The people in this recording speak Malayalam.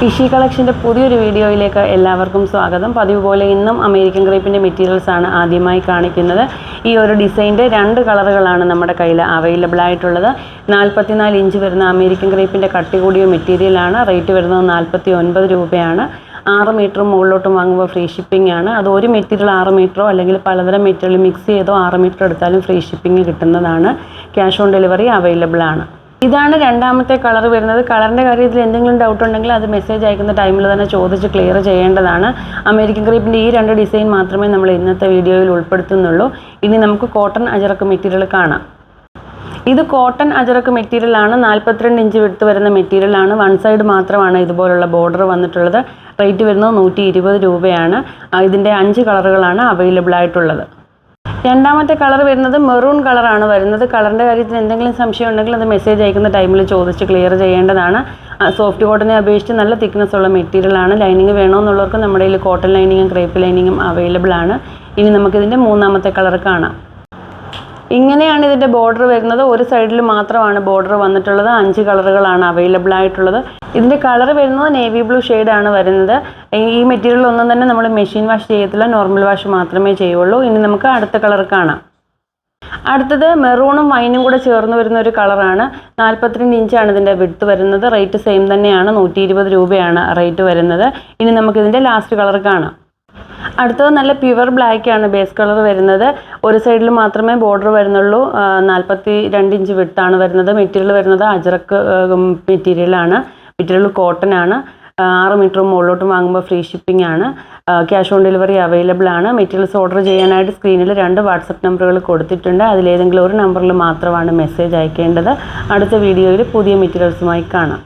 ഇഷി കളക്ഷൻ്റെ പുതിയൊരു വീഡിയോയിലേക്ക് എല്ലാവർക്കും സ്വാഗതം. പതിവ് പോലെ ഇന്നും അമേരിക്കൻ ക്രേപ്പിൻ്റെ മെറ്റീരിയൽസ് ആണ് ആദ്യമായി കാണിക്കുന്നത്. ഈ ഒരു ഡിസൈൻ്റെ 2 കളറുകളാണ് നമ്മുടെ കയ്യിൽ അവൈലബിൾ ആയിട്ടുള്ളത്. 44 ഇഞ്ച് വരുന്ന അമേരിക്കൻ ക്രേപ്പിൻ്റെ കട്ടി കൂടിയ മെറ്റീരിയലാണ്. റേറ്റ് വരുന്നത് 49 രൂപയാണ്. 6 മീറ്റർ മുകളിലോട്ടും വാങ്ങുമ്പോൾ ഫ്രീ ഷിപ്പിംഗ് ആണ്. അത് ഒരു മെറ്റീരിയൽ 6 മീറ്ററോ അല്ലെങ്കിൽ പലതരം മെറ്റീരിയൽ മിക്സ് ചെയ്തോ 6 മീറ്റർ എടുത്താലും ഫ്രീ ഷിപ്പിംഗ് കിട്ടുന്നതാണ്. ക്യാഷ് ഓൺ ഡെലിവറി അവൈലബിൾ ആണ്. ഇതാണ് രണ്ടാമത്തെ കളർ വരുന്നത്. കളറിൻ്റെ കാര്യത്തിൽ എന്തെങ്കിലും ഡൗട്ട് ഉണ്ടെങ്കിൽ അത് മെസ്സേജ് അയക്കുന്ന ടൈമിൽ തന്നെ ചോദിച്ച് ക്ലിയർ ചെയ്യേണ്ടതാണ്. അമേരിക്കൻ ക്രേപ്പിൻ്റെ ഈ 2 ഡിസൈൻ മാത്രമേ നമ്മൾ ഇന്നത്തെ വീഡിയോയിൽ ഉൾപ്പെടുത്തുന്നുള്ളൂ. ഇനി നമുക്ക് കോട്ടൺ അജറക്ക് മെറ്റീരിയൽ കാണാം. ഇത് കോട്ടൺ അജറക്ക് മെറ്റീരിയലാണ്. 42 ഇഞ്ച് വിട്ട് വരുന്ന മെറ്റീരിയലാണ്. വൺ സൈഡ് മാത്രമാണ് ഇതുപോലുള്ള ബോർഡർ വന്നിട്ടുള്ളത്. റേറ്റ് വരുന്നത് 120 രൂപയാണ്. ഇതിൻ്റെ 5 കളറുകളാണ് അവൈലബിൾ ആയിട്ടുള്ളത്. രണ്ടാമത്തെ കളർ വരുന്നത് മെറൂൺ കളറാണ് വരുന്നത്. കളറിൻ്റെ കാര്യത്തിൽ എന്തെങ്കിലും സംശയം ഉണ്ടെങ്കിൽ അത് മെസ്സേജ് അയക്കുന്ന ടൈമിൽ ചോദിച്ച് ക്ലിയർ ചെയ്യേണ്ടതാണ്. സോഫ്റ്റ് കോട്ടനെ അപേക്ഷിച്ച് നല്ല തിക്നെസ് ഉള്ള മെറ്റീരിയലാണ്. ലൈനിങ് വേണമെന്നുള്ളവർക്ക് നമ്മുടെ കയ്യിൽ കോട്ടൺ ലൈനിങ്ങും ക്രേപ്പ് ലൈനിങ്ങും അവൈലബിൾ ആണ്. ഇനി നമുക്കിതിൻ്റെ മൂന്നാമത്തെ കളർ കാണാം. ഇങ്ങനെയാണ് ഇതിൻ്റെ ബോർഡർ വരുന്നത്. ഒരു സൈഡിൽ മാത്രമാണ് ബോർഡർ വന്നിട്ടുള്ളത്. 5 കളറുകളാണ് അവൈലബിൾ ആയിട്ടുള്ളത്. ഇതിൻ്റെ കളർ വരുന്നത് നേവി ബ്ലൂ ഷെയ്ഡാണ് വരുന്നത്. ഈ മെറ്റീരിയൽ ഒന്നും തന്നെ നമ്മൾ മെഷീൻ വാഷ് ചെയ്യത്തില്ല, നോർമൽ വാഷ് മാത്രമേ ചെയ്യുള്ളൂ. ഇനി നമുക്ക് അടുത്ത കളർ കാണാം. അടുത്തത് മെറൂണും വൈനും കൂടെ ചേർന്ന് വരുന്ന ഒരു കളറാണ്. 42 ഇഞ്ചാണ് ഇതിൻ്റെ വിഡ്ത്ത് വരുന്നത്. റേറ്റ് സെയിം തന്നെയാണ്, 120 രൂപയാണ് റേറ്റ് വരുന്നത്. ഇനി നമുക്കിതിൻ്റെ ലാസ്റ്റ് കളർ കാണാം. അടുത്തത് നല്ല പ്യുവർ ബ്ലാക്ക് ആണ് ബേസ് കളർ വരുന്നത്. ഒരു സൈഡിൽ മാത്രമേ ബോർഡർ വരുന്നുള്ളൂ. 42 ഇഞ്ച് വിട്ടാണ് വരുന്നത്. മെറ്റീരിയൽ വരുന്നത് അജറക്ക് മെറ്റീരിയലാണ്. മെറ്റീരിയൽ കോട്ടൺ ആണ്. 6 മീറ്റർ മുകളിലോട്ട് വാങ്ങുമ്പോൾ ഫ്രീ ഷിപ്പിംഗ് ആണ്. ക്യാഷ് ഓൺ ഡെലിവറി അവൈലബിൾ ആണ്. മെറ്റീരിയൽസ് ഓർഡർ ചെയ്യാനായിട്ട് സ്ക്രീനിൽ 2 വാട്സപ്പ് നമ്പറുകൾ കൊടുത്തിട്ടുണ്ട്. അതിലേതെങ്കിലും ഒരു നമ്പറിൽ മാത്രമാണ് മെസ്സേജ് അയക്കേണ്ടത്. അടുത്ത വീഡിയോയിൽ പുതിയ മെറ്റീരിയൽസുമായി കാണാം.